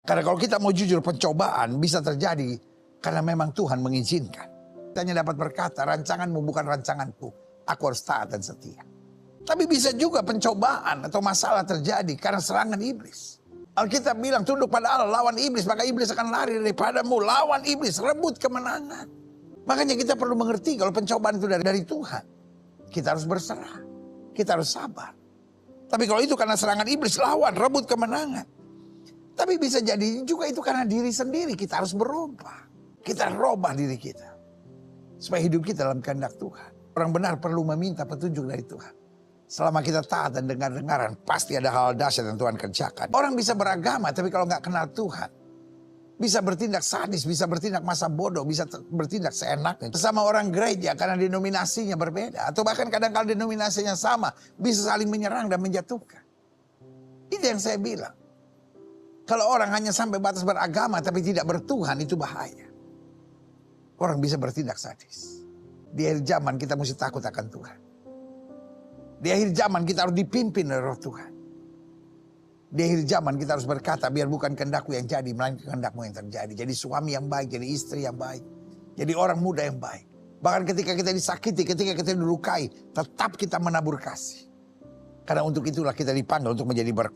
Karena kalau kita mau jujur, pencobaan bisa terjadi karena memang Tuhan mengizinkan. Kita hanya dapat berkata, rancanganmu bukan rancanganku. Aku harus taat dan setia. Tapi bisa juga pencobaan atau masalah terjadi karena serangan iblis. Alkitab bilang, tunduk pada Allah, lawan iblis, maka iblis akan lari daripadamu. Lawan iblis, rebut kemenangan. Makanya kita perlu mengerti kalau pencobaan itu dari Tuhan. Kita harus berserah, kita harus sabar. Tapi kalau itu karena serangan iblis, lawan, rebut kemenangan. Tapi bisa jadi juga itu karena diri sendiri, kita harus berubah. Kita robah diri kita. Supaya hidup kita dalam kehendak Tuhan. Orang benar perlu meminta petunjuk dari Tuhan. Selama kita taat dan dengar-dengaran, pasti ada hal dahsyat yang Tuhan kerjakan. Orang bisa beragama, tapi kalau nggak kenal Tuhan, bisa bertindak sadis, bisa bertindak masa bodoh, bisa bertindak seenaknya. Sama orang gereja karena denominasinya berbeda. Atau bahkan kadang-kadang denominasinya sama, bisa saling menyerang dan menjatuhkan. Itu yang saya bilang. Kalau orang hanya sampai batas beragama tapi tidak bertuhan, itu bahaya. Orang bisa bertindak sadis. Di akhir zaman kita mesti takut akan Tuhan. Di akhir zaman kita harus dipimpin oleh Roh Tuhan. Di akhir zaman kita harus berkata, biar bukan kehendakku yang jadi, melainkan kehendakmu yang terjadi. Jadi suami yang baik, jadi istri yang baik. Jadi orang muda yang baik. Bahkan ketika kita disakiti, ketika kita dilukai, tetap kita menabur kasih. Karena untuk itulah kita dipanggil untuk menjadi berkat.